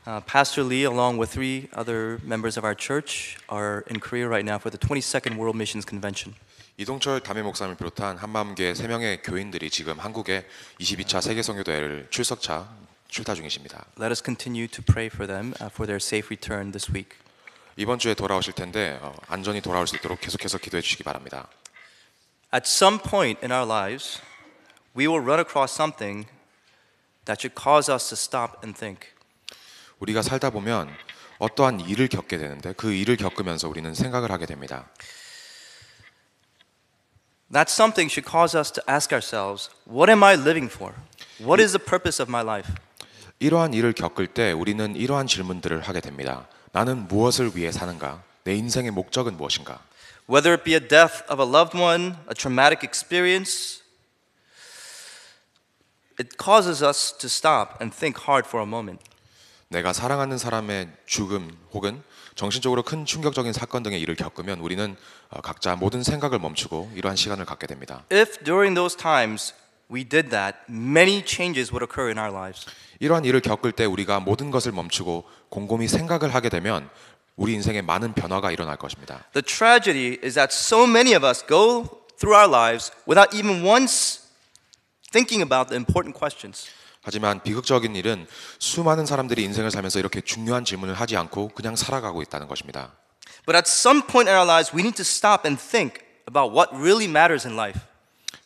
Pastor Lee, along with 3 other members of our church, are in Korea right now for the 22nd World Missions Convention. 이동철 담임 목사님을 비롯한 한마음교회 3명의 교인들이 지금 한국의 22차 세계선교대회를 출타 중이십니다. Let us continue to pray for them for their safe return this week. 이번 주에 돌아오실 텐데 안전히 돌아올 수 있도록 계속해서 기도해 주시기 바랍니다. At some point in our lives, we will run across something that should cause us to stop and think. 우리가 살다 보면 어떠한 일을 겪게 되는데 그 일을 겪으면서 우리는 생각을 하게 됩니다. That something should cause us to ask ourselves, what am I living for? What is the purpose of my life? 이러한 일을 겪을 때 우리는 이러한 질문들을 하게 됩니다. 나는 무엇을 위해 사는가? 내 인생의 목적은 무엇인가? Whether it be a death of a loved one, a traumatic experience, it causes us to stop and think hard for a moment. 내가 사랑하는 사람의 죽음 혹은 정신적으로 큰 충격적인 사건 등의 일을 겪으면 우리는 각자 모든 생각을 멈추고 이러한 시간을 갖게 됩니다. If during those times we did that, many changes would occur in our lives. 이러한 일을 겪을 때 우리가 모든 것을 멈추고 곰곰이 생각을 하게 되면 우리 인생에 많은 변화가 일어날 것입니다. The tragedy is that so many of us go through our lives without even once thinking about the important questions. 하지만 비극적인 일은 수많은 사람들이 인생을 살면서 이렇게 중요한 질문을 하지 않고 그냥 살아가고 있다는 것입니다. But at some point in our lives, we need to stop and think about what really matters in life.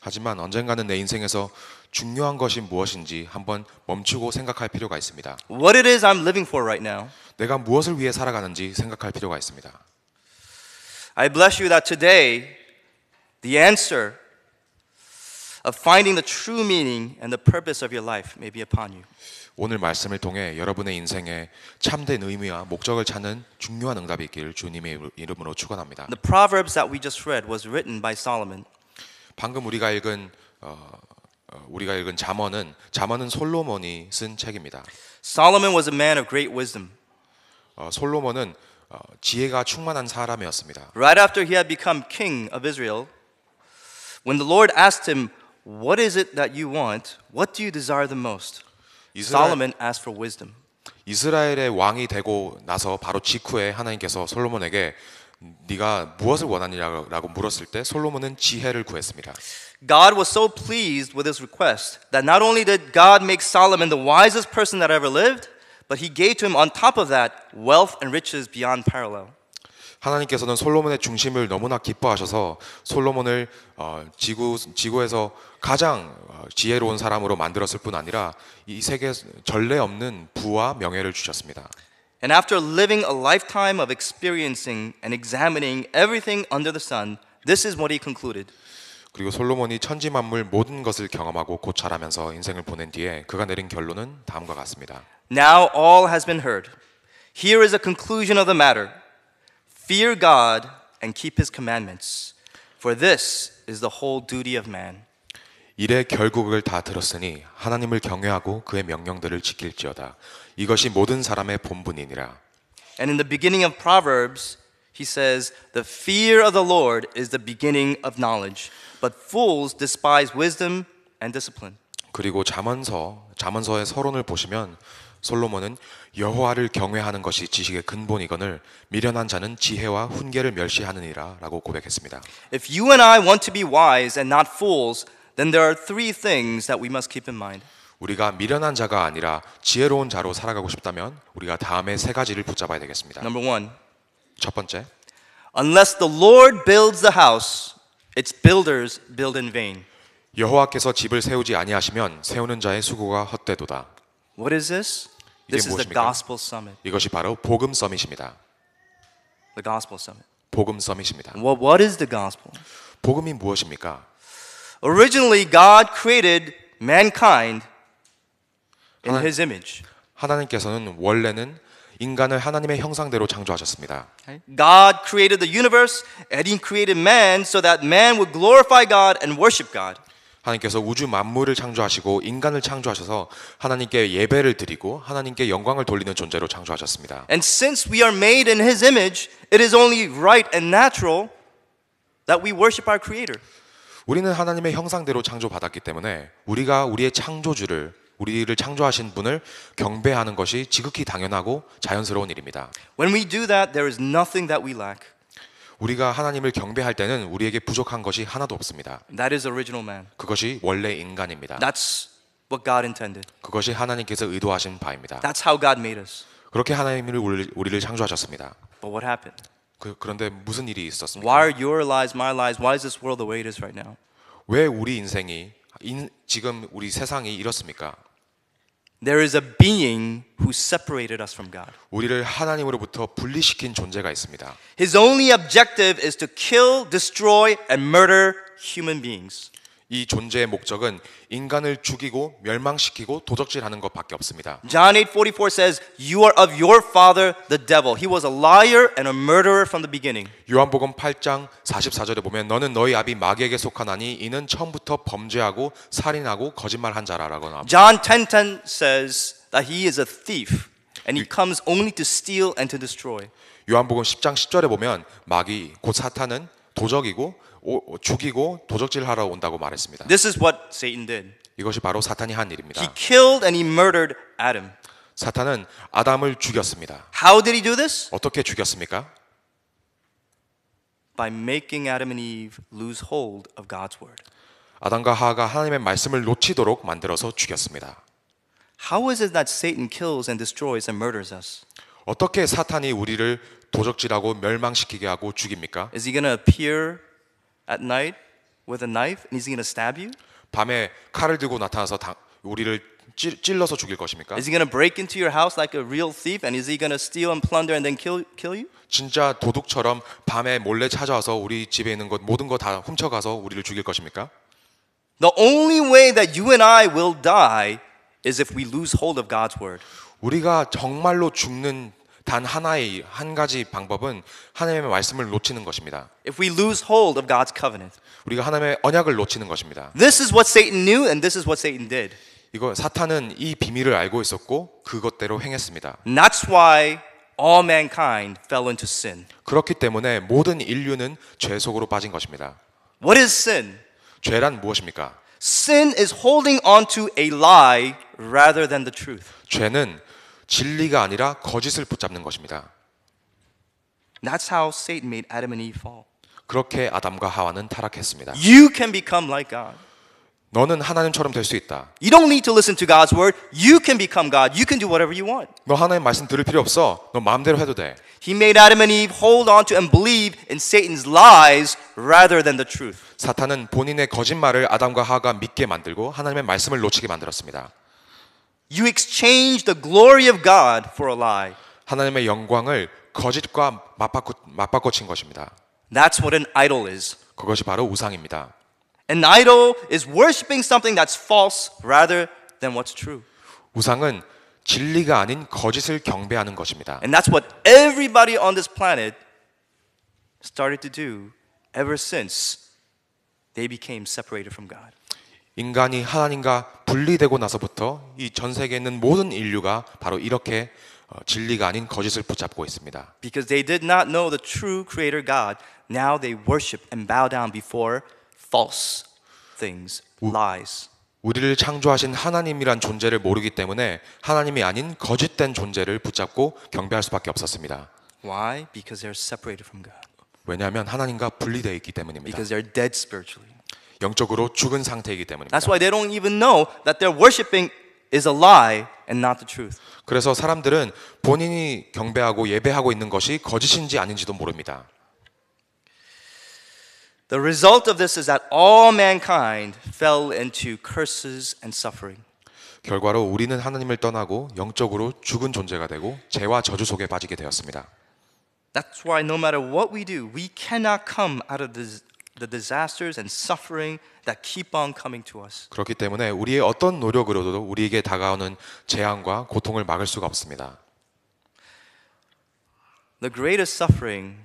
하지만 언젠가는 내 인생에서 중요한 것이 무엇인지 한번 멈추고 생각할 필요가 있습니다. What it is I'm living for right now. 내가 무엇을 위해 살아가는지 생각할 필요가 있습니다. I bless you that today, the answer of finding the true meaning and the purpose of your life may be upon you. 오늘 말씀을 통해 여러분의 인생에 참된 의미와 목적을 찾는 중요한 응답이 있기를 주님의 이름으로 축원합니다. The Proverbs that we just read was written by Solomon. 방금 우리가 읽은 잠언은 솔로몬이 쓴 책입니다. Solomon was a man of great wisdom. 솔로몬은 지혜가 충만한 사람이었습니다. Right after he had become king of Israel, when the Lord asked him, "What is it that you want? What do you desire the most?" Solomon asked for wisdom. 이스라엘의 왕이 되고 나서 바로 직후에 하나님께서 솔로몬에게 네가 무엇을 원하느냐고 물었을 때 솔로몬은 지혜를 구했습니다. God was so pleased with his request that not only did God make Solomon the wisest person that ever lived, but he gave to him on top of that wealth and riches beyond parallel. 하나님께서는 솔로몬의 중심을 너무나 기뻐하셔서 솔로몬을 지구에서 가장 지혜로운 사람으로 만들었을 뿐 아니라 이 세계 전례 없는 부와 명예를 주셨습니다. And after living a lifetime of experiencing and examining everything under the sun, this is what he concluded. 그리고 솔로몬이 천지 만물 모든 것을 경험하고 고찰하면서 인생을 보낸 뒤에 그가 내린 결론은 다음과 같습니다. Now all has been heard. Here is a conclusion of the matter. Fear God and keep his commandments, for this is the whole duty of man. 일의 결국을 다 들었으니 하나님을 경외하고 그의 명령들을 지킬지어다. 이것이 모든 사람의 본분이니라. And in the beginning of Proverbs, he says, the fear of the Lord is the beginning of knowledge, but fools despise wisdom and discipline. 그리고 잠언서의 서론을 보시면 솔로몬은 여호와를 경외하는 것이 지식의 근본이거늘 미련한 자는 지혜와 훈계를 멸시하느니라라고 고백했습니다. If you and I want to be wise and not fools, then there are 3 things that we must keep in mind. 우리가 미련한 자가 아니라 지혜로운 자로 살아가고 싶다면 우리가 다음에 3가지를 붙잡아야 되겠습니다. Number 1. 첫 번째, Unless the Lord builds the house, its builders build in vain. 여호와께서 집을 세우지 아니하시면 세우는 자의 수고가 헛되도다. What is this? This is the 무엇입니까? Gospel Summit. 이것이 바로 복음 서밋입니다. The Gospel Summit. 복음 서밋입니다. What is the gospel? 복음이 무엇입니까? Originally, God created mankind in His image. 하나님께서는 원래는 인간을 하나님의 형상대로 창조하셨습니다. God created the universe and He created man so that man would glorify God and worship God. 하나님께서 우주 만물을 창조하시고 인간을 창조하셔서 하나님께 예배를 드리고 하나님께 영광을 돌리는 존재로 창조하셨습니다. And since we are made in His image, it is only right and natural that we worship our Creator. 우리는 하나님의 형상대로 창조받았기 때문에 우리가 우리의 창조주를 우리를 창조하신 분을 경배하는 것이 지극히 당연하고 자연스러운 일입니다. When we do that, there is nothing that we lack. 우리가 하나님을 경배할 때는 우리에게 부족한 것이 하나도 없습니다. That is original man. 그것이 원래 인간입니다. That's what God intended. 그것이 하나님께서 의도하신 바입니다. That's how God made us. 그렇게 하나님이 우리를 창조하셨습니다. But what happened? 그런데 무슨 일이 있었습니까? Why are your lives, my lives, why is this world the way it is right now? 왜 우리 인생이 지금 우리 세상이 이렇습니까? There is a being who separated us from God. 우리를 하나님으로부터 분리시킨 존재가 있습니다. His only objective is to kill, destroy, and murder human beings. 이 존재의 목적은 인간을 죽이고 멸망시키고 도적질하는 것밖에 없습니다. John 8:44 says, "You are of your father, the devil. He was a liar and a murderer from the beginning." 요한복음 8장 44절에 보면 너는 너희 아비 마귀에게 속하나니 이는 처음부터 범죄하고 살인하고 거짓말한 자라라고 나옵니다. John 10:10 says that he is a thief and he comes only to steal and to destroy. 요한복음 10장 10절에 보면 마귀 곧 사탄은 도적이고 죽이고 도적질하러 온다고 말했습니다. This is what Satan did. 이것이 바로 사탄이 한 일입니다. He killed and he murdered Adam. 사탄은 아담을 죽였습니다. How did he do this? 어떻게 죽였습니까? By making Adam and Eve lose hold of God's word. 아담과 하와가 하나님의 말씀을 놓치도록 만들어서 죽였습니다. How is it that Satan kills and destroys and murders us? 어떻게 사탄이 우리를 도적질하고 멸망시키게 하고 죽입니까? Is he going to appear at night with a knife and is he going to stab you? 밤에 칼을 들고 나타나서 우리를 찔러서 죽일 것입니까? Is he going to break into your house like a real thief and is he going to steal and plunder and then kill you? 진짜 도둑처럼 밤에 몰래 찾아와서 우리 집에 있는 것 모든 거 다 훔쳐가서 우리를 죽일 것입니까? The only way that you and I will die is if we lose hold of God's word. 우리가 정말로 죽는 단 하나의 한 가지 방법은 하나님의 말씀을 놓치는 것입니다. If we lose hold of God's covenant. 우리가 하나님의 언약을 놓치는 것입니다. This is what Satan knew and this is what Satan did. 이거 사탄은 이 비밀을 알고 있었고 그것대로 행했습니다. And that's why all mankind fell into sin. 그렇기 때문에 모든 인류는 죄 속으로 빠진 것입니다. What is sin? 죄란 무엇입니까? Sin is holding on to a lie rather than the truth. 죄는 진리가 아니라 거짓을 붙잡는 것입니다. That's how Satan made Adam and Eve fall. 그렇게 아담과 하와는 타락했습니다. You can become like God. 너는 하나님처럼 될 수 있다. You don't need to listen to God's word. You can become God. You can do whatever you want. 너 하나님 말씀 들을 필요 없어. 너 마음대로 해도 돼. He made Adam and Eve hold on to and believe in Satan's lies rather than the truth. 사탄은 본인의 거짓말을 아담과 하와가 믿게 만들고 하나님의 말씀을 놓치게 만들었습니다. You exchange the glory of God for a lie. 하나님의 영광을 거짓과 맞바꿔 친 것입니다. That's what an idol is. 그것이 바로 우상입니다. An idol is worshiping something that's false rather than what's true. 우상은 진리가 아닌 거짓을 경배하는 것입니다. And that's what everybody on this planet started to do ever since they became separated from God. 인간이 하나님과 분리되고 나서부터 이 전 세계에 있는 모든 인류가 바로 이렇게 진리가 아닌 거짓을 붙잡고 있습니다. Because they did not know the true creator God, now they worship and bow down before false things, lies. 우리를 창조하신 하나님이란 존재를 모르기 때문에 하나님이 아닌 거짓된 존재를 붙잡고 경배할 수밖에 없었습니다. Why? Because they're separated from God. 왜냐하면 하나님과 분리되어 있기 때문입니다. Because they're dead spiritually. 영적으로 죽은 상태이기 때문입니다. That's why they don't even know that they're worshiping is a lie and not the truth. 그래서 사람들은 본인이 경배하고 예배하고 있는 것이 거짓인지 아닌지도 모릅니다. The result of this is that all mankind fell into curses and suffering. 결과로 우리는 하나님을 떠나고 영적으로 죽은 존재가 되고 죄와 저주 속에 빠지게 되었습니다. That's why no matter what we do, we cannot come out of the disasters and suffering that keep on coming to us. 그렇기 때문에 우리의 어떤 노력으로도 우리에게 다가오는 재앙과 고통을 막을 수가 없습니다. The greatest suffering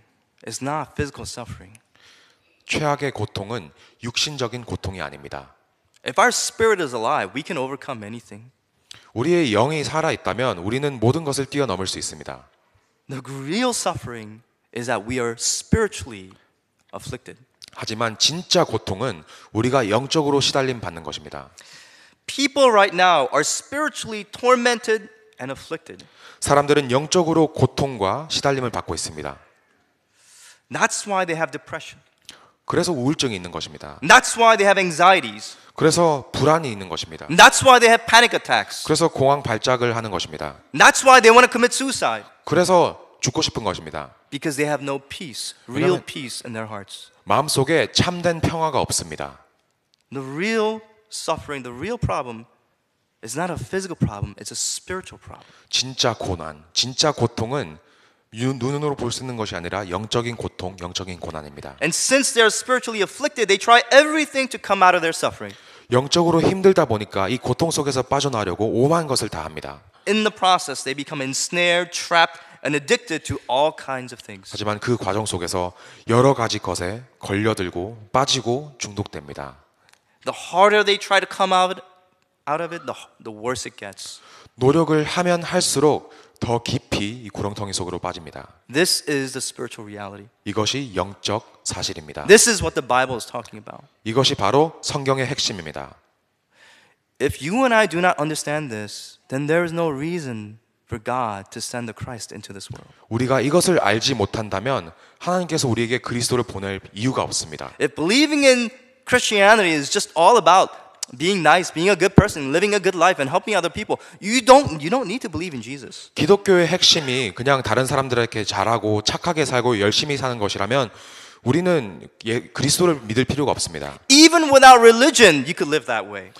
is not physical suffering. 최악의 고통은 육신적인 고통이 아닙니다. If our spirit is alive, we can overcome anything. 우리의 영이 살아 있다면 우리는 모든 것을 뛰어넘을 수 있습니다. The real suffering is that we are spiritually afflicted. 하지만 진짜 고통은 우리가 영적으로 시달림 받는 것입니다. People right now are spiritually tormented and afflicted. 사람들은 영적으로 고통과 시달림을 받고 있습니다. That's why they have depression. 그래서 우울증이 있는 것입니다. That's why they have anxieties. 그래서 불안이 있는 것입니다. That's why they have panic attacks. 그래서 공황 발작을 하는 것입니다. That's why they want to commit suicide. 그래서 죽고 싶은 것입니다. Because they have no peace, real peace in their hearts. 마음속에 참된 평화가 없습니다. The real suffering, the real problem is not a physical problem, it's a spiritual problem. 진짜 고난, 진짜 고통은 눈으로 볼 수 있는 것이 아니라 영적인 고통, 영적인 고난입니다. And since they're spiritually afflicted, they try everything to come out of their suffering. 영적으로 힘들다 보니까 이 고통 속에서 빠져나오려고 오만 것을 다 합니다. In the process, they become ensnared, trapped, and addicted to all kinds of things. 하지만 그 과정 속에서 여러 가지 것에 걸려들고 빠지고 중독됩니다. The harder they try to come out of it, the worse it gets. 노력을 하면 할수록 더 깊이 이 구렁텅이 속으로 빠집니다. This is the spiritual reality. 이것이 영적 사실입니다. This is what the Bible is talking about. 이것이 바로 성경의 핵심입니다. If you and I do not understand this, then there is no reason for God to send the Christ into this world. 우리가 이것을 알지 못한다면 하나님께서 우리에게 그리스도를 보낼 이유가 없습니다. If believing in Christianity is just all about being nice, being a good person, living a good life, and helping other people, you don't need to believe in Jesus. 기독교의 핵심이 그냥 다른 사람들에게 잘하고 착하게 살고 열심히 사는 것이라면 우리는 그리스도를 믿을 필요가 없습니다. Even without religion, you could live that way.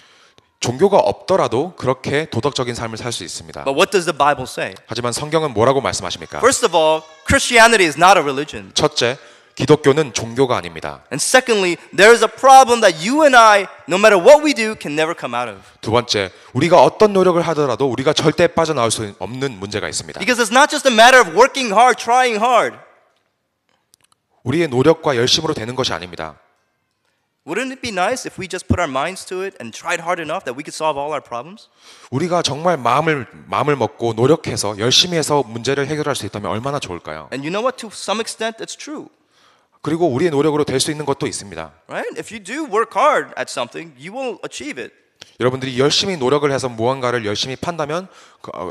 종교가 없더라도 그렇게 도덕적인 삶을 살 수 있습니다. But what does the Bible say? 하지만 성경은 뭐라고 말씀하십니까? First of all, Christianity is not a religion. 첫째, 기독교는 종교가 아닙니다. And secondly, there is a problem that you and I, no matter what we do, can never come out of. 두 번째, 우리가 어떤 노력을 하더라도 우리가 절대 빠져나올 수 없는 문제가 있습니다. Because it's not just a matter of working hard, trying hard. 우리의 노력과 열심으로 되는 것이 아닙니다. Wouldn't it be nice if we just put our minds to it and tried hard enough that we could solve all our problems? 우리가 정말 마음을 먹고 노력해서 열심히 해서 문제를 해결할 수 있다면 얼마나 좋을까요? And you know what? To some extent, it's true. 그리고 우리의 노력으로 될 수 있는 것도 있습니다. Right? If you do work hard at something, you will achieve it. 여러분들이 열심히 노력을 해서 무언가를 열심히 판다면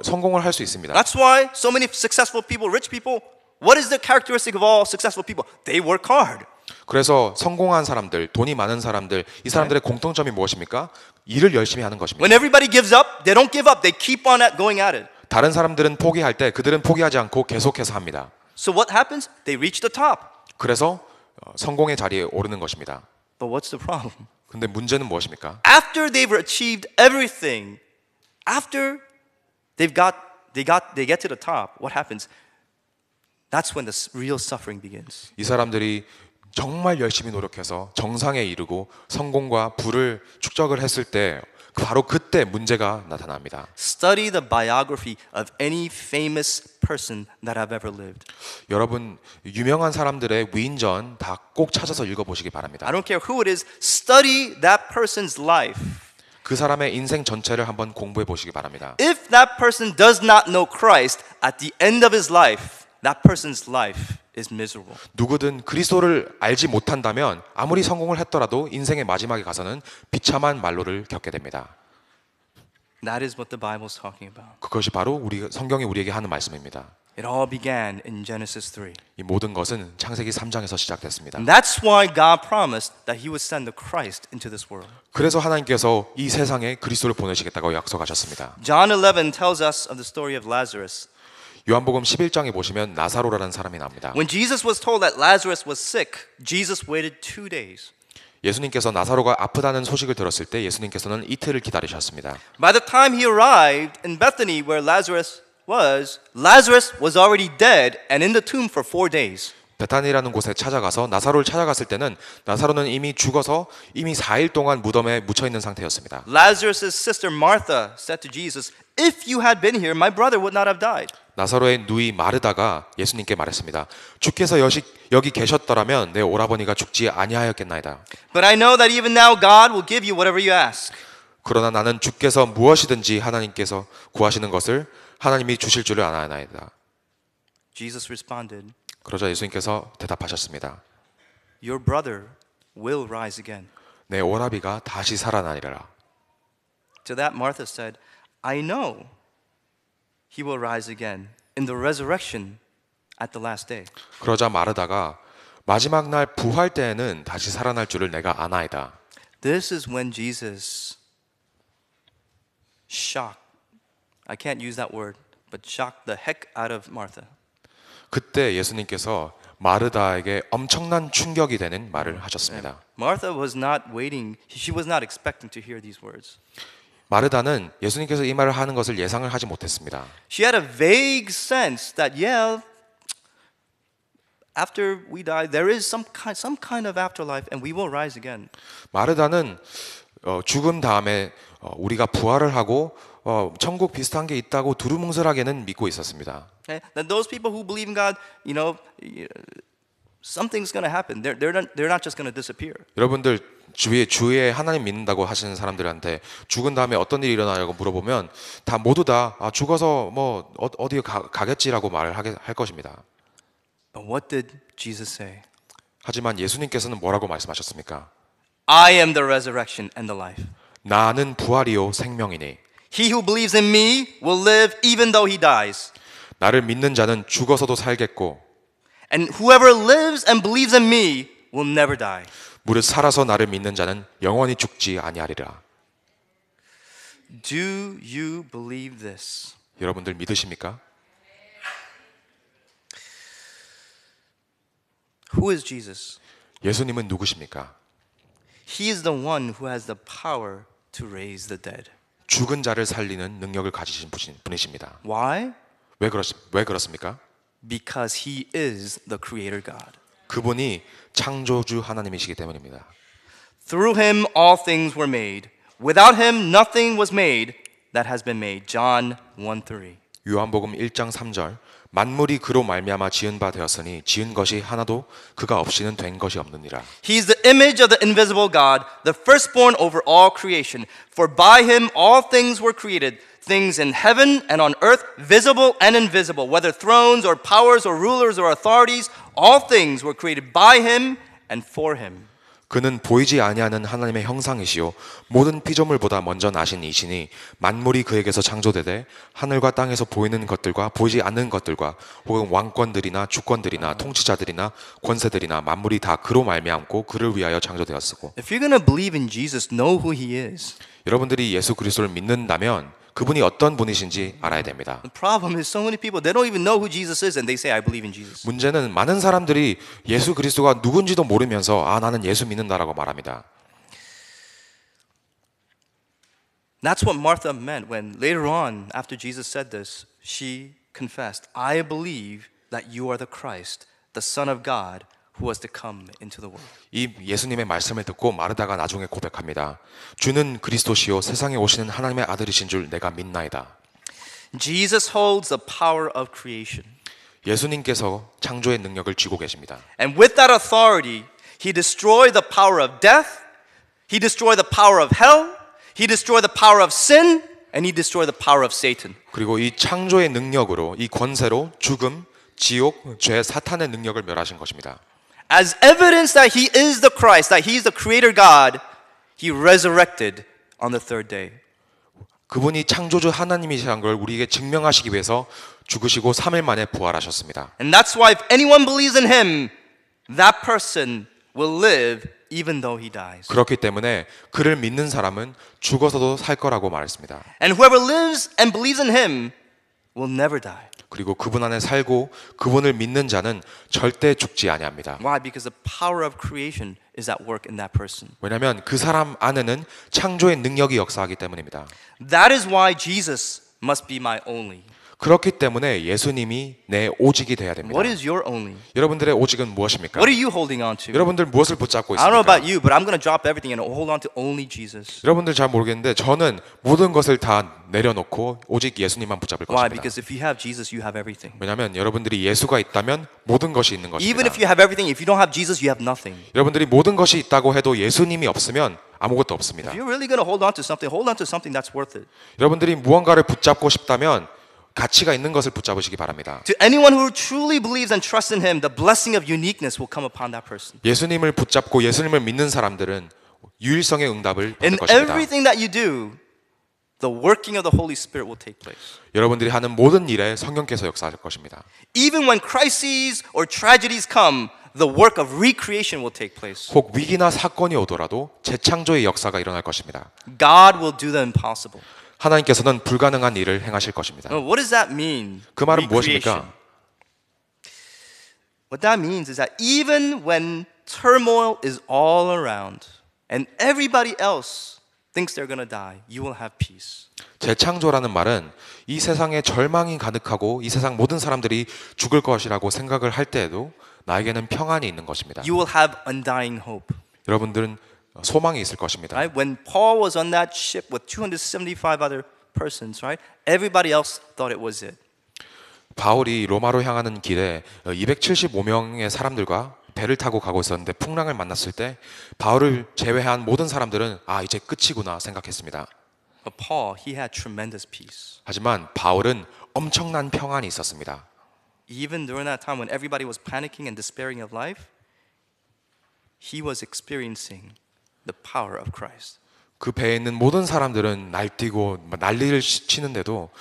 성공을 할 수 있습니다. That's why so many successful people, rich people, what is the characteristic of all successful people? They work hard. 그래서 성공한 사람들, 돈이 많은 사람들, 이 사람들의 공통점이 무엇입니까? 일을 열심히 하는 것입니다. When everybody gives up, they don't give up. They keep on going at it. 다른 사람들은 포기할 때 그들은 포기하지 않고 계속해서 합니다. So what happens? They reach the top. 그래서 성공의 자리에 오르는 것입니다. But what's the problem? 근데 문제는 무엇입니까? After they've achieved everything, after they get to the top, what happens? That's when the real suffering begins. 이 사람들이 정말 열심히 노력해서 정상에 이르고 성공과 부를 축적을 했을 때 바로 그때 문제가 나타납니다. Study the biography of any famous person that have ever lived. 여러분 유명한 사람들의 위인전 다 꼭 찾아서 읽어보시기 바랍니다. I don't care who it is. Study that person's life. 그 사람의 인생 전체를 한번 공부해 보시기 바랍니다. If that person does not know Christ at the end of his life, that person's life is miserable. 누구든 그리스도를 알지 못한다면 아무리 성공을 했더라도 인생의 마지막에 가서는 비참한 말로를 겪게 됩니다. That is what the Bible is talking about. 그것이 바로 성경이 우리에게 하는 말씀입니다. It all began in Genesis 3. 이 모든 것은 창세기 3장에서 시작됐습니다. And that's why God promised that He would send the Christ into this world. 그래서 하나님께서 이 세상에 그리스도를 보내시겠다고 약속하셨습니다. John 11 tells us of the story of Lazarus. 요한복음 11장에 보시면 나사로라는 사람이 나옵니다. When Jesus was told that Lazarus was sick, Jesus waited 2 days. 예수님께서 나사로가 아프다는 소식을 들었을 때 예수님께서는 이틀을 기다리셨습니다. By the time he arrived in Bethany where Lazarus was already dead and in the tomb for 4 days. 베타니라는 곳에 찾아가서 나사로를 찾아갔을 때는 나사로는 이미 죽어서 이미 4일 동안 무덤에 묻혀 있는 상태였습니다. Lazarus' sister Martha said to Jesus, "If you had been here, my brother would not have died." 나사로의 누이 마르다가 예수님께 말했습니다. 주께서 여기 계셨더라면 내 오라버니가 죽지 아니하였겠나이다. But I know that even now God will give you whatever you ask. 그러나 나는 주께서 무엇이든지 하나님께서 구하시는 것을 하나님이 주실 줄을 아나이다. Jesus responded, 그러자 예수님께서 대답하셨습니다. Your brother will rise again. 내 오라비가 다시 살아나리라. to that, Martha said, I know he will rise again in the resurrection at the last day. 그러자 마르다가 마지막 날 부활 때에는 다시 살아날 줄을 내가 아나이다. This is when Jesus shocked, I can't use that word, but shocked the heck out of Martha. 그때 예수님께서 마르다에게 엄청난 충격이 되는 말을 하셨습니다. Martha was not waiting, she was not expecting to hear these words. 마르다는 예수님께서 이 말을 하는 것을 예상을 하지 못했습니다. She had a vague sense that, yeah, after we die, there is some kind of afterlife and we will rise again. 마르다는 죽음 다음에 우리가 부활을 하고 천국 비슷한 게 있다고 두루뭉술하게는 믿고 있었습니다. Okay? That those people who believe in God, you know, something's going to happen. They're not just going to disappear. 여러분들 주위에 하나님 믿는다고 하시는 사람들한테 죽은 다음에 어떤 일이 일어나냐고 물어보면 다 모두 다 죽어서 뭐 어디에 가겠지라고 말을 할 것입니다. But what did Jesus say? 하지만 예수님께서는 뭐라고 말씀하셨습니까? I am the resurrection and the life. 나는 부활이요 생명이니 He who believes in me will live even though he dies. 나를 믿는 자는 죽어서도 살겠고 And whoever lives and believes in me will never die. 무릇 살아서 나를 믿는 자는 영원히 죽지 아니하리라. Do you believe this? 여러분들 믿으십니까? Who is Jesus? 예수님은 누구십니까? He is the one who has the power to raise the dead. 죽은 자를 살리는 능력을 가지신 분이십니다. Why? 왜 그렇습니까? Because he is the creator God. 그분이 창조주 하나님이시기 때문입니다. Through him all things were made. Without him nothing was made that has been made. John 1:3. 요한복음 1장 3절 만물이 그로 말미암아 지은 바 되었으니 지은 것이 하나도 그가 없이는 된 것이 없느니라. He is the image of the invisible God, the firstborn over all creation. For by him all things were created, things in heaven and on earth, visible and invisible, whether thrones or powers or rulers or authorities, all things were created by him and for him. 그는 보이지 아니하는 하나님의 형상이시요 모든 피조물보다 먼저 나신 이시니 만물이 그에게서 창조되되 하늘과 땅에서 보이는 것들과 보이지 않는 것들과 혹은 왕권들이나 주권들이나 통치자들이나 권세들이나 만물이 다 그로 말미암고 그를 위하여 창조되었으고. If you're going to believe in Jesus, know who he is. 여러분들이 예수 그리스도를 믿는다면 그분이 어떤 분이신지 알아야 됩니다. The problem is so many people, they don't even know who Jesus is and they say, I believe in Jesus. 문제는 많은 사람들이 예수 그리스도가 누군지도 모르면서 나는 예수 믿는다라고 말합니다. That's what Martha meant when later on, after Jesus said this, she confessed, I believe that you are the Christ, the Son of God, who was to come into the world. 이 예수님의 말씀을 듣고 마르다가 나중에 고백합니다. 주는 그리스도시요 세상에 오시는 하나님의 아들이신 줄 내가 믿나이다. Jesus holds the power of creation. 예수님께서 창조의 능력을 쥐고 계십니다. And with that authority, he destroyed the power of death, he destroyed the power of hell, he destroyed the power of sin, and he destroyed the power of Satan. 그리고 이 창조의 능력으로 이 권세로 죽음, 지옥, 죄, 사탄의 능력을 멸하신 것입니다. As evidence that he is the Christ, that he is the creator God, he resurrected on the third day. 그분이 창조주 하나님이시라는 걸 우리에게 증명하시기 위해서 죽으시고 3일 만에 부활하셨습니다. And that's why if anyone believes in him, that person will live even though he dies. 그렇기 때문에 그를 믿는 사람은 죽어서도 살 거라고 말했습니다. And whoever lives and believes in him will never die. 그리고 그분 안에 살고 그분을 믿는 자는 절대 죽지 아니합니다. Why? Because the power of creation is at work in that person. 왜냐하면 그 사람 안에는 창조의 능력이 역사하기 때문입니다. That is why Jesus must be my only. 그렇기 때문에 예수님이 내 오직이 돼야 됩니다. What is your only? 여러분들의 오직은 무엇입니까? What are you holding on to? 여러분들 무엇을 붙잡고 I don't know 있습니까? about you, but I'm going to drop everything and hold on to only Jesus. 여러분들 잘 모르겠는데 저는 모든 것을 다 내려놓고 오직 예수님만 붙잡을 Why? 것입니다. Because if you have Jesus, you have everything. 왜냐하면 여러분들이 예수가 있다면 모든 것이 있는 Even 것입니다. if you have everything, if you don't have Jesus, you have nothing. 여러분들이 모든 것이 있다고 해도 예수님이 없으면 아무것도 없습니다. If you're really going to hold on to something that's worth it. 여러분들이 무언가를 붙잡고 싶다면 가치가 있는 것을 붙잡으시기 바랍니다. To anyone who truly believes and trusts in him, the blessing of uniqueness will come upon that person. 예수님을 붙잡고 예수님을 믿는 사람들은 유일성의 응답을 받을 In 것입니다. everything that you do, the working of the Holy Spirit will take place. 여러분들이 하는 모든 일에 성령께서 역사할 것입니다. Even when crises or tragedies come, the work of recreation will take place. 혹 위기나 사건이 오더라도 재창조의 역사가 일어날 것입니다. God will do the impossible. 하나님께서는 불가능한 일을 행하실 것입니다. What does that mean? 그 말은 Recreation. 무엇입니까? What that means is that even when turmoil is all around and everybody else thinks they're going to die, you will have peace. 재창조라는 말은 이 세상에 절망이 가득하고 이 세상 모든 사람들이 죽을 것이라고 생각을 할 때에도 나에게는 평안이 있는 것입니다. You will have undying hope. 여러분들은 소망이 있을 것입니다. Right? When Paul was on that ship with 275 other persons, right? Everybody else thought it was it. 바울이 로마로 향하는 길에 275명의 사람들과 배를 타고 가고 있었는데 풍랑을 만났을 때 바울을 제외한 모든 사람들은 아 이제 끝이구나 생각했습니다. But Paul, he had tremendous peace. 하지만 바울은 엄청난 평안이 있었습니다. Even during that time when everybody was panicking and despairing of life, he was experiencing the power of Christ. 그 배에 있는 모든 사람들은 날뛰고 난리를 치는데도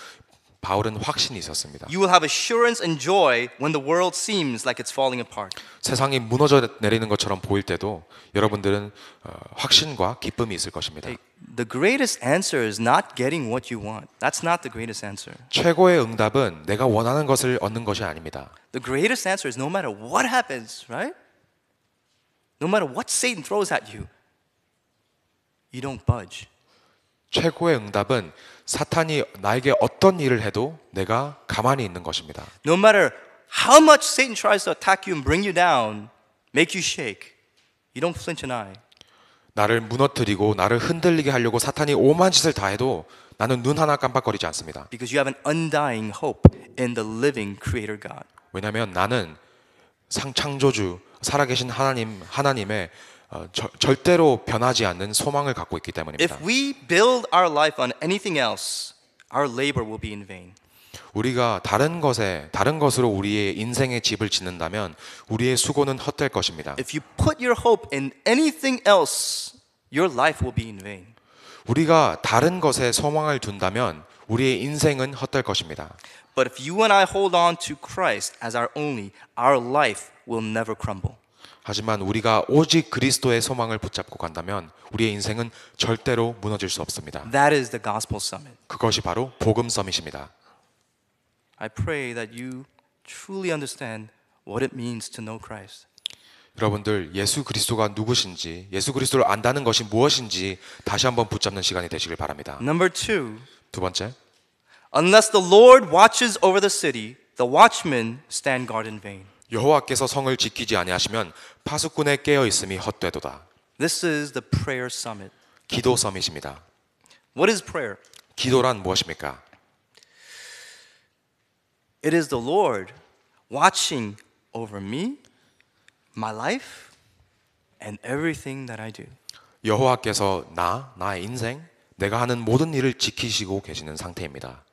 바울은 확신이 있었습니다. You will have assurance and joy when the world seems like it's falling apart. 세상이 무너져 내리는 것처럼 보일 때도 여러분들은 확신과 기쁨이 있을 것입니다. The greatest answer is not getting what you want. That's not the greatest answer. 최고의 응답은 내가 원하는 것을 얻는 것이 아닙니다. The greatest answer is no matter what happens, right? No matter what Satan throws at you, you don't budge. 최고의 응답은 사탄이 나에게 어떤 일을 해도 내가 가만히 있는 것입니다. No matter how much Satan tries to attack you and bring you down, make you shake, you don't flinch an eye. 나를 무너뜨리고 나를 흔들리게 하려고 사탄이 오만 짓을 다 해도 나는 눈 하나 깜빡거리지 않습니다. Because you have an undying hope in the living Creator God. 왜냐하면 나는 창조주 살아계신 하나님의 절대로 변하지 않는 소망을 갖고 있기 때문입니다. If we build our life on anything else, our labor will be in vain. 우리가 다른 것으로 우리의 인생의 집을 짓는다면 우리의 수고는 헛될 것입니다. If you put your hope in anything else, your life will be in vain. 우리가 다른 것에 소망을 둔다면 우리의 인생은 헛될 것입니다. But if you and I hold on to Christ as our only, our life will never crumble. 하지만 우리가 오직 그리스도의 소망을 붙잡고 간다면 우리의 인생은 절대로 무너질 수 없습니다. That is the gospel summit. 그것이 바로 복음 서밋입니다. I pray that you truly understand what it means to know Christ. 여러분들 예수 그리스도가 누구신지 예수 그리스도를 안다는 것이 무엇인지 다시 한번 붙잡는 시간이 되시길 바랍니다. Number 2, 두 번째, unless the Lord watches over the city, the watchmen stand guard in vain. 여호와께서 성을 지키지 아니하시면 파수꾼의 깨어 있음이 헛되도다. This is the prayer summit. 기도 서밋입니다. What is prayer? 기도란 무엇입니까? It is the Lord watching over me, my life, and everything that I do. 여호와께서 나의 인생, 내가 하는 모든 일을 지키시고 계시는 상태입니다.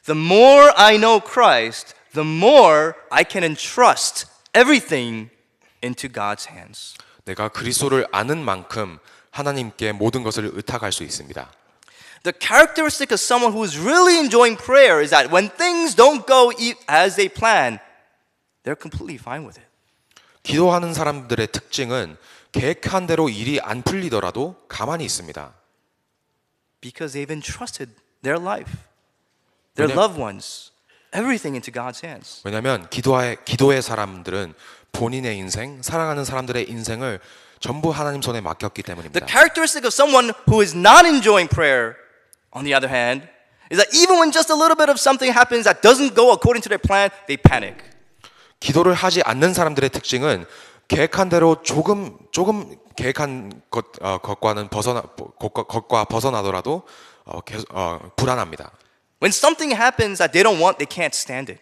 The more I know Christ, the more I can entrust everything into God's hands. 내가 그리스도를 아는 만큼 하나님께 모든 것을 의탁할 수 있습니다. The characteristic of someone who is really enjoying prayer is that when things don't go as they plan, they're completely fine with it. 기도하는 사람들의 특징은 계획한 대로 일이 안 풀리더라도 가만히 있습니다. Because they've entrusted their life, their loved ones, everything into God's hands. 왜냐하면 기도의 사람들은 본인의 인생, 사랑하는 사람들의 인생을 전부 하나님 손에 맡겼기 때문입니다. The characteristic of someone who is not enjoying prayer, on the other hand, is that even when just a little bit of something happens that doesn't go according to their plan, they panic. 기도를 하지 않는 사람들의 특징은 계획한 대로 조금 계획한 것과 벗어나더라도 불안합니다. When something happens that they don't want, they can't stand it.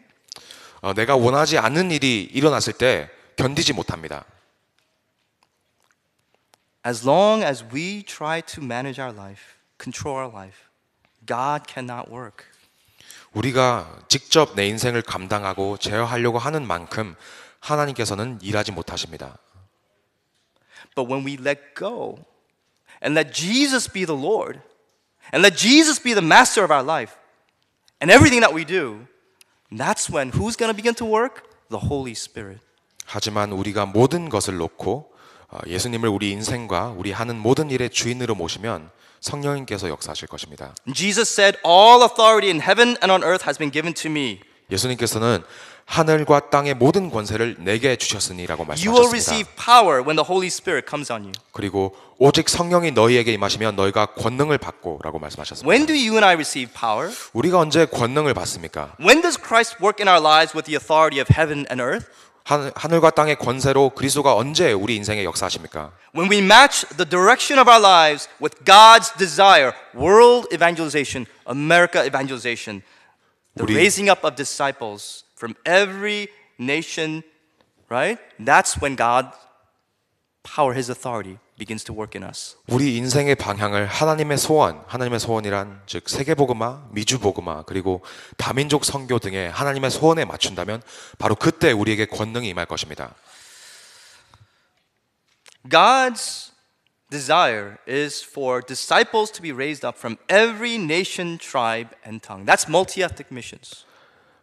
내가 원하지 않는 일이 일어났을 때 견디지 못합니다. As long as we try to manage our life, control our life, God cannot work. 우리가 직접 내 인생을 감당하고 제어하려고 하는 만큼 하나님께서는 일하지 못하십니다. But when we let go and let Jesus be the Lord and let Jesus be the master of our life and everything that we do, that's when who's going to begin to work? The Holy Spirit. 하지만 우리가 모든 것을 놓고 예수님을 우리 인생과 우리 하는 모든 일의 주인으로 모시면 성령님께서 역사하실 것입니다. Jesus said, all authority in heaven and on earth has been given to me. 예수님께서는 하늘과 땅의 모든 권세를 내게 주셨으니라고 You will 말씀하셨습니다. receive power when the Holy Spirit comes on you. 그리고 오직 성령이 너희에게 임하시면 너희가 권능을 받고라고 말씀하셨습니다. When do you and I receive power? 우리가 언제 권능을 받습니까? When does Christ work in our lives with the authority of heaven and earth? 하늘과 땅의 권세로 그리스도가 언제 우리 인생에 역사하십니까? When we match the direction of our lives with God's desire, world evangelization, America evangelization, the raising up of disciples from every nation, right? That's when God's power, His authority begins to work in us. 우리 인생의 방향을 하나님의 소원이란 즉 세계복음화, 미주복음화, 그리고 다민족 선교 등의 하나님의 소원에 맞춘다면 바로 그때 우리에게 권능이 임할 것입니다. God's desire is for disciples to be raised up from every nation, tribe, and tongue. That's multi-ethnic missions.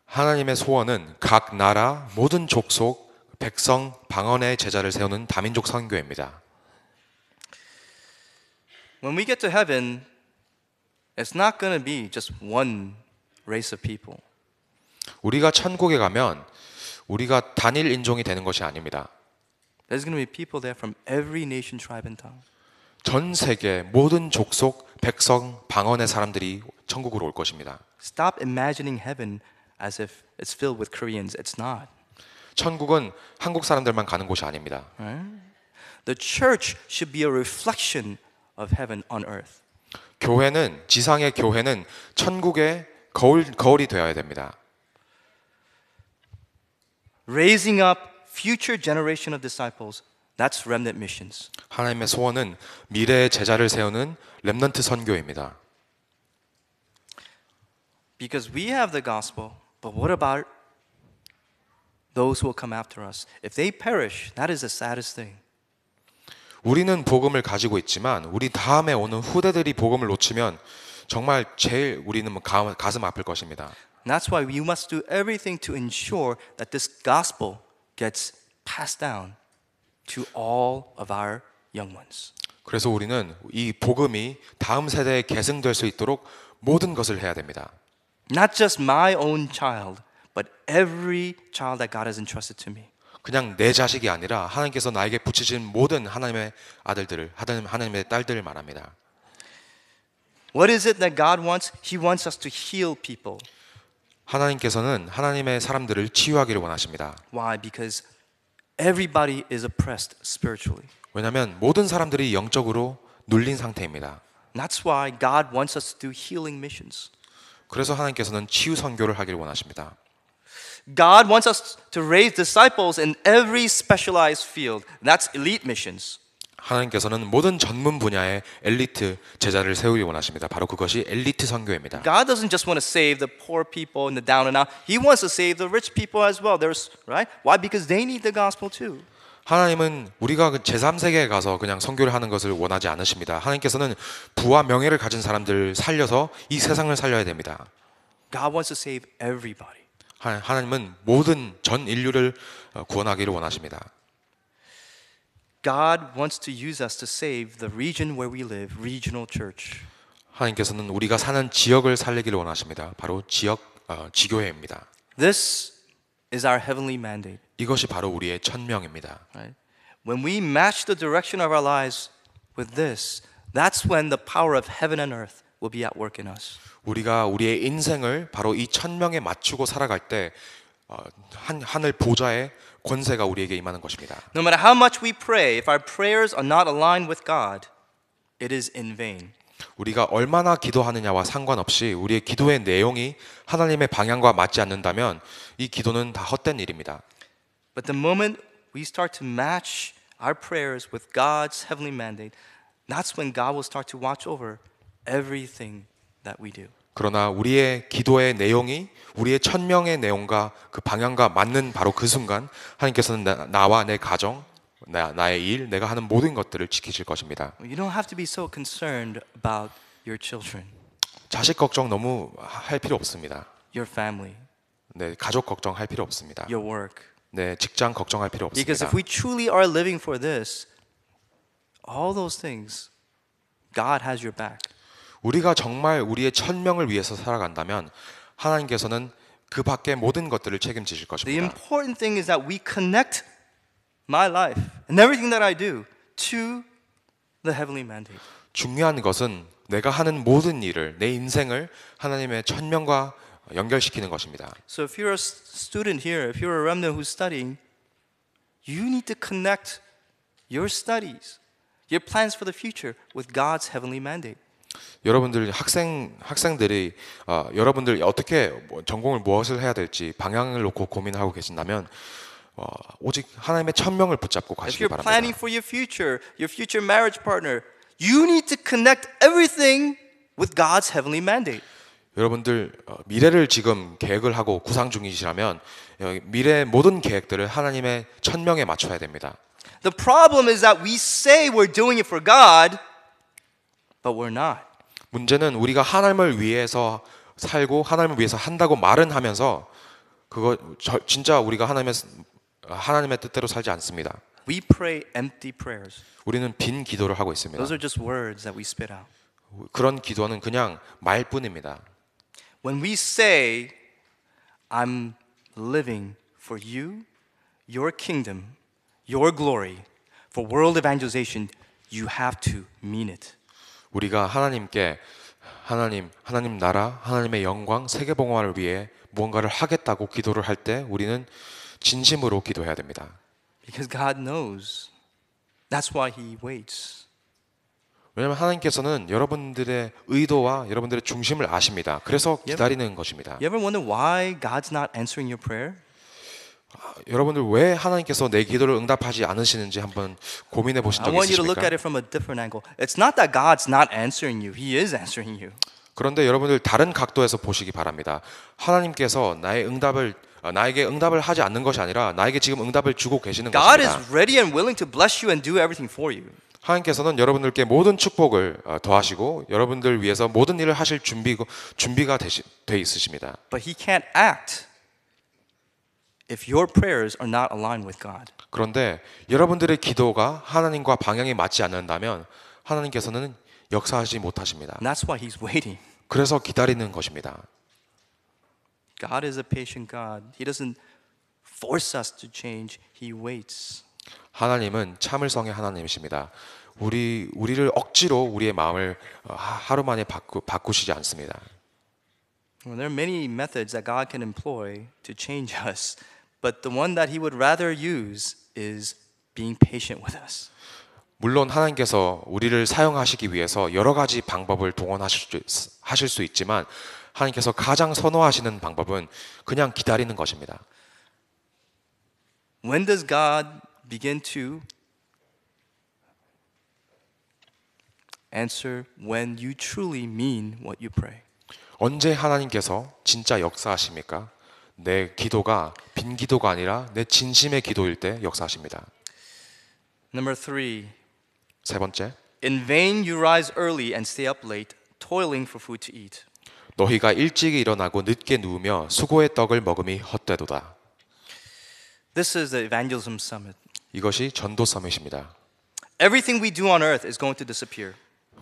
하나님의 소원은 각 나라, 모든 족속, 백성, 방언의 제자를 세우는 다민족 선교입니다. When we get to heaven, it's not going to be just one race of people. 우리가 천국에 가면 우리가 단일 인종이 되는 것이 아닙니다. There's going to be people there from every nation, tribe, and tongue. 전 세계 모든 족속, 백성, 방언의 사람들이 천국으로 올 것입니다. Stop imagining heaven as if it's filled with Koreans. It's not. 천국은 한국 사람들만 가는 곳이 아닙니다. The church should be a reflection of heaven on earth. 교회는 지상의 교회는 천국의 거울이 되어야 됩니다. Raising up future generation of disciples. That's remnant missions. 하나님의 소원은 미래의 제자를 세우는 렘넌트 선교입니다. Because we have the gospel, but what about those who will come after us? If they perish, that is the saddest thing. 우리는 복음을 가지고 있지만 우리 다음에 오는 후대들이 복음을 놓치면 정말 제일 우리는 가슴 아플 것입니다. And that's why we must do everything to ensure that this gospel gets passed down to all of our young ones. 그래서 우리는 이 복음이 다음 세대에 계승될 수 있도록 모든 것을 해야 됩니다. Not just my own child, but every child that God has entrusted to me. 그냥 내 자식이 아니라 하나님께서 나에게 붙이신 모든 하나님의 아들들을, 하나님의 딸들을 말합니다. What is it that God wants? He wants us to heal people. 하나님께서는 하나님의 사람들을 치유하기를 원하십니다. Why? Because everybody is oppressed spiritually. 왜냐하면 모든 사람들이 영적으로 눌린 상태입니다. And that's why God wants us to do healing missions. 그래서 하나님께서는 치유 선교를 하기를 원하십니다. God wants us to raise disciples in every specialized field. That's elite missions. 하나님께서는 모든 전문 분야의 엘리트 제자를 세우기 원하십니다. 바로 그것이 엘리트 선교입니다. God doesn't just want to save the poor people and the down and out. He wants to save the rich people as well. There's right? Why? Because they need the gospel too. 하나님은 우리가 제3세계에 가서 그냥 선교를 하는 것을 원하지 않으십니다. 하나님께서는 부와 명예를 가진 사람들을 살려서 이 세상을 살려야 됩니다. God wants to save everybody. 하나님은 모든 전 인류를 구원하기를 원하십니다. God wants to use us to save the region where we live, regional church. 하나님께서는 우리가 사는 지역을 살리기를 원하십니다. 바로 지교회입니다. This is our heavenly mandate. 이것이 바로 우리의 천명입니다. Right? When we match the direction of our lives with this, that's when the power of heaven and earth will be at work in us. 우리가 우리의 인생을 바로 이 천명에 맞추고 살아갈 때 하늘 보좌의 권세가 우리에게 임하는 것입니다. No matter how much we pray, if our prayers are not aligned with God, it is in vain. 우리가 얼마나 기도하느냐와 상관없이 우리의 기도의 내용이 하나님의 방향과 맞지 않는다면 이 기도는 다 헛된 일입니다. But the moment we start to match our prayers with God's heavenly mandate, that's when God will start to watch over everything that we do. 그러나 우리의 기도의 내용이 우리의 천명의 내용과 그 방향과 맞는 바로 그 순간 하나님께서는 나와 내 가정, 나의 일, 내가 하는 모든 것들을 지키실 것입니다. You don't have to be so concerned about your children. 자식 걱정 너무 할 필요 없습니다. your family, 네, 가족 걱정할 필요 없습니다. your work. 네, 직장 걱정할 필요 Because 없습니다. if we truly are living for this, all those things, God has your back. 우리가 정말 우리의 천명을 위해서 살아간다면 하나님께서는 그 밖의 모든 것들을 책임지실 The 것입니다. important thing is that we connect my life and everything that I do to the heavenly mandate. 중요한 것은 내가 하는 모든 일을, 내 인생을 하나님의 천명과 연결시키는 것입니다. So if you're a student here, if you're a remnant who's studying, you need to connect your studies, your plans for the future with God's heavenly mandate. 여러분들 학생들이 여러분들 어떻게 전공을 무엇을 해야 될지 방향을 놓고 고민하고 계신다면 오직 하나님의 천명을 붙잡고 If 가시기 you're planning 바랍니다. for your future marriage partner, you need to connect everything with God's heavenly mandate. 여러분들 미래를 지금 계획을 하고 구상 중이시라면 미래의 모든 계획들을 하나님의 천명에 맞춰야 됩니다. The problem is that we say we're doing it for God, but we're not. 문제는 우리가 하나님을 위해서 살고 하나님을 위해서 한다고 말은 하면서 진짜 우리가 하나님의 뜻대로 살지 않습니다. We pray empty prayers. 우리는 빈 기도를 하고 있습니다. Those are just words that we spit out. 그런 기도는 그냥 말뿐입니다. When we say, I'm living for you, your kingdom, your glory, for world evangelization, you have to mean it. 우리가 하나님께 하나님 나라, 하나님의 영광, 세계 봉헌을 위해 무언가를 하겠다고 기도를 할 때 우리는 진심으로 기도해야 됩니다. Because God knows. That's why He waits. 왜냐하면 하나님께서는 여러분들의 의도와 여러분들의 중심을 아십니다. 그래서 기다리는 것입니다. You ever wonder why God's not answering your prayer? 여러분들 왜 하나님께서 내 기도를 응답하지 않으시는지 한번 고민해 보신 I 적 want you to look at 있으십니까? it from a different angle. It's not that God's not answering you. He is answering you. 그런데 여러분들 다른 각도에서 보시기 바랍니다. 하나님께서 나에게 응답을 하지 않는 것이 아니라 나에게 지금 응답을 주고 계시는 God is 것입니다. ready and willing to bless you and do everything for you. 하나님께서는 여러분들께 모든 축복을 더하시고 여러분들 위해서 모든 일을 하실 준비가 돼 있으십니다. But He can't act if your prayers are not aligned with God. 그런데 여러분들의 기도가 하나님과 방향이 맞지 않는다면 하나님께서는 역사하지 못하십니다. And that's why He's waiting. 그래서 기다리는 것입니다. God is a patient God. He doesn't force us to change. He waits. 하나님은 참을성의 하나님이십니다. 우리를 억지로 우리의 마음을 하루 만에 바꾸시지 않습니다. Well, there are many methods that God can employ to change us, but the one that He would rather use is being patient with us. 물론 하나님께서 우리를 사용하시기 위해서 여러 가지 방법을 동원하실 수 있지만 하나님께서 가장 선호하시는 방법은 그냥 기다리는 것입니다. When does God begin to answer? When you truly mean what you pray. 언제 하나님께서 진짜 역사하십니까? 내 기도가 빈 기도가 아니라 내 진심의 기도일 때 역사하십니다. Number 3. 세 번째, In vain you rise early and stay up late, toiling for food to eat. 너희가 일찍 일어나고 늦게 누우며 수고의 떡을 먹음이 헛되도다. This is the evangelism summit. 이것이 전도 서밋입니다. Everything we do on earth is going to disappear.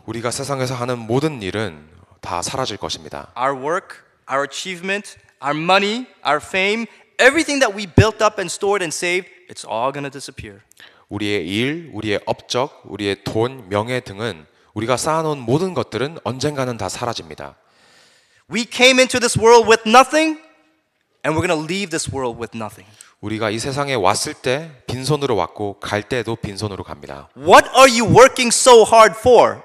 우리가 세상에서 하는 모든 일은 다 사라질 것입니다. Our work, our achievement, our money, our fame, everything that we built up and stored and saved, it's all going to disappear. 우리의 일, 우리의 업적, 우리의 돈, 명예 등은 우리가 쌓아놓은 모든 것들은 언젠가는 다 사라집니다. We came into this world with nothing, and we're going to leave this world with nothing. 우리가 이 세상에 왔을 때 빈손으로 왔고 갈 때도 빈손으로 갑니다. What are you working so hard for?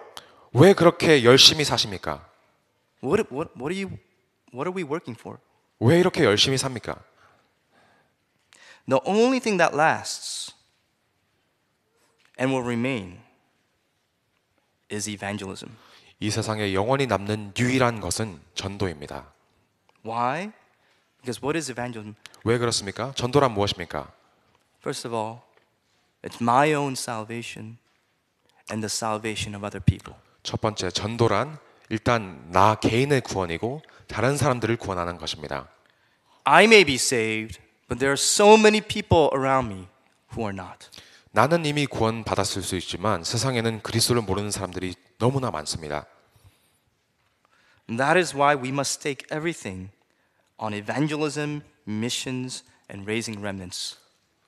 왜 그렇게 열심히 사십니까? What are we working for? 왜 이렇게 열심히 삽니까? The only thing that lasts and will remain is evangelism. 이 세상에 영원히 남는 유일한 것은 전도입니다. Why? Because what is evangelism? 왜 그렇습니까? 전도란 무엇입니까? First of all, it's my own salvation and the salvation of other people. 첫 번째, 전도란 일단 나 개인의 구원이고 다른 사람들을 구원하는 것입니다. I may be saved, but there are so many people around me who are not. 나는 이미 구원 받았을 수 있지만 세상에는 그리스도를 모르는 사람들이 너무나 많습니다. And that is why we must stake everything on evangelism, missions, and raising remnants.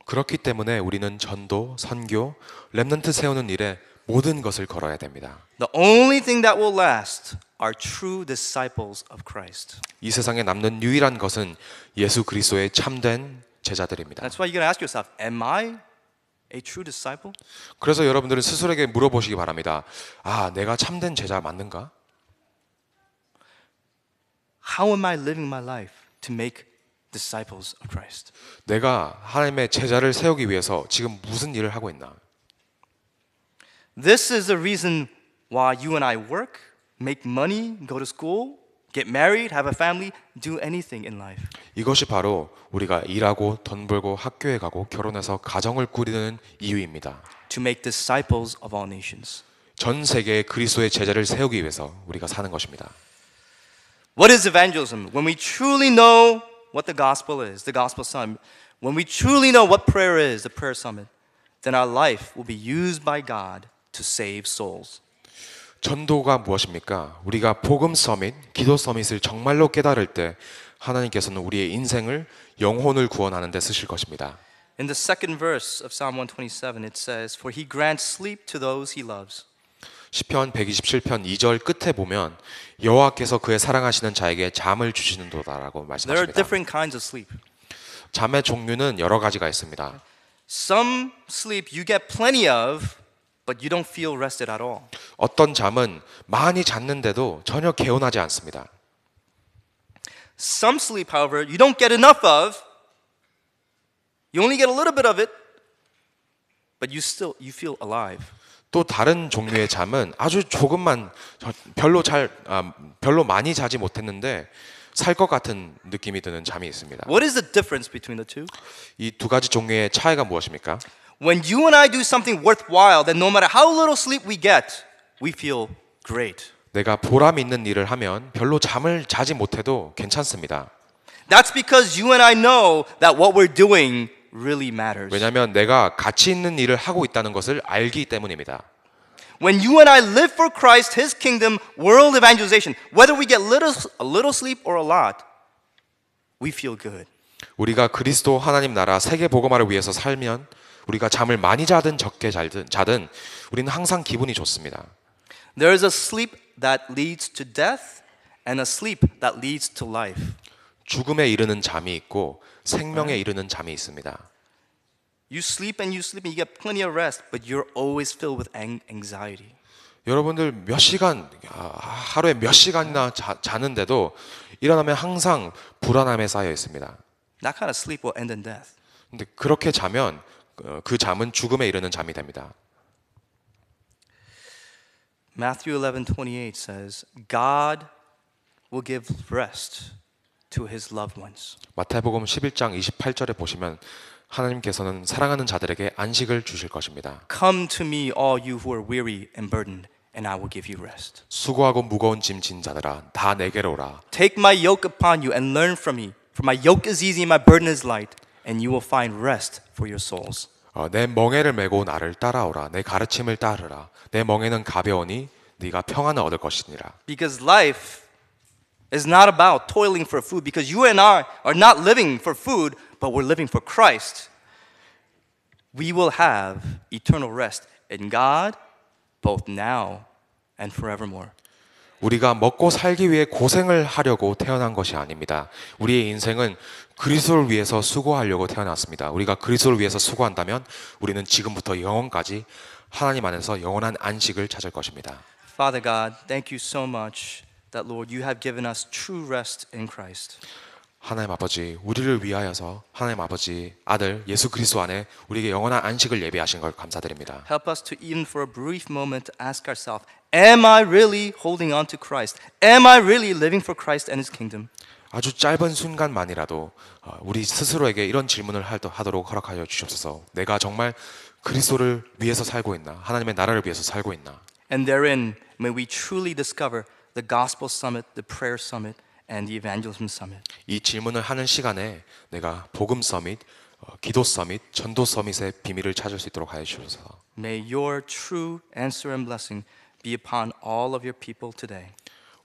그렇기 때문에 우리는 전도, 선교, 렘넌트 세우는 일에 모든 것을 걸어야 됩니다. The only thing that will last are true disciples of Christ. 이 세상에 남는 유일한 것은 예수 그리스도의 참된 제자들입니다. That's why you're going to ask yourself, am I a true disciple? 그래서 여러분들은 스스로에게 물어보시기 바랍니다. 아, 내가 참된 제자 맞는가? How am I living my life to make disciples of Christ? 내가 하나님의 제자를 세우기 위해서 지금 무슨 일을 하고 있나? This is the reason why you and I work, make money, go to school, get married, have a family, do anything in life. 이것이 바로 우리가 일하고 돈 벌고 학교에 가고 결혼해서 가정을 꾸리는 이유입니다. To make disciples of all nations. 전 세계의 그리스도의 제자를 세우기 위해서 우리가 사는 것입니다. What is evangelism? When we truly know what the gospel is, the gospel summit, when we truly know what prayer is, the prayer summit, then our life will be used by God to save souls. 전도가 무엇입니까? 우리가 복음 서밋, 기도 서밋을 정말로 깨달을 때 하나님께서는 우리의 인생을 영혼을 구원하는 데 쓰실 것입니다. In the second verse of Psalm 127, it says, For he grants sleep to those he loves. 시편 127편 2절 끝에 보면 여호와께서 그의 사랑하시는 자에게 잠을 주시는도다라고 There are 말씀하십니다. different kinds of sleep. 잠의 종류는 여러 가지가 있습니다. Some sleep you get plenty of, but you don't feel rested at all. 어떤 잠은 많이 잤는데도 전혀 개운하지 않습니다. Some sleep, however, you don't get enough of. You only get a little bit of it, but you feel alive. 또 다른 종류의 잠은 아주 조금만 별로 많이 자지 못했는데 살 것 같은 느낌이 드는 잠이 있습니다. What is the difference between the two? 이 두 가지 종류의 차이가 무엇입니까? When you and I do something worthwhile, then no matter how little sleep we get, we feel great. 내가 보람 있는 일을 하면 별로 잠을 자지 못해도 괜찮습니다. That's because you and I know that what we're doing really matters. 왜냐하면 내가 가치 있는 일을 하고 있다는 것을 알기 때문입니다. When you and I live for Christ, His kingdom, world evangelization, whether we get a little sleep or a lot, we feel good. 우리가 그리스도 하나님 나라 세계 복음화를 위해서 살면 우리가 잠을 많이 자든 적게 자든 우리는 항상 기분이 좋습니다. There is a sleep that leads to death and a sleep that leads to life. 죽음에 이르는 잠이 있고 생명에 이르는 잠이 있습니다. You sleep and you get plenty of rest, but you're always filled with anxiety. 여러분들 하루에 몇 시간이나 자는데도 일어나면 항상 불안함에 쌓여 있습니다. That kind of sleep will end in death. 근데 그렇게 자면 그 잠은 죽음에 이르는 잠이 됩니다. Matthew 11:28 says, God will give rest to his loved ones. 마태복음 11장 28절에 보시면 하나님께서는 사랑하는 자들에게 안식을 주실 것입니다. Come to me, all you who are weary and burdened, and I will give you rest. 수고하고 무거운 짐 진 자들아 다 내게로 오라. Take my yoke upon you and learn from me, for my yoke is easy and my burden is light, and you will find rest for your souls. 내 멍에를 메고 나를 따라오라. 내 가르침을 따르라. 내 멍에는 가벼우니 네가 평안을 얻을 것이니라. Because life is not about toiling for food, because you and I are not living for food, but we're living for Christ. We will have eternal rest in God, both now and forevermore. 우리가 먹고 살기 위해 고생을 하려고 태어난 것이 아닙니다. 우리의 인생은 그리스도를 위해서 수고하려고 태어났습니다. 우리가 그리스도를 위해서 수고한다면 우리는 지금부터 영원까지 하나님 안에서 영원한 안식을 찾을 것입니다. Father God, thank you so much that, Lord, you have given us true rest in Christ. 하나님 아버지, 우리를 위하여서 하나님 아버지 아들 예수 그리스도 안에 우리에게 영원한 안식을 예비하신 걸 감사드립니다. Help us to, even for a brief moment, to ask ourselves, am I really holding on to Christ? Am I really living for Christ and His kingdom? 아주 짧은 순간만이라도 우리 스스로에게 이런 질문을 하도록 허락하여 주시옵소서. 내가 정말 그리스도를 위해서 살고 있나? 하나님의 나라를 위해서 살고 있나? And therein, may we truly discover the Gospel Summit, the Prayer Summit, and the Evangelism Summit. 이 질문을 하는 시간에 내가 복음 서밋, 기도 서밋, 전도 서밋의 비밀을 찾을 수 있도록 하여 주셔서 May your true answer and blessing be upon all of your people today.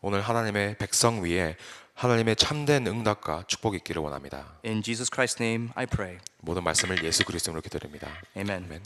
오늘 하나님의 백성 위에 하나님의 참된 응답과 축복이 있기를 원합니다. In Jesus Christ's name I pray. 모든 말씀을 예수 그리스도로 기도드립니다. Amen. 아멘.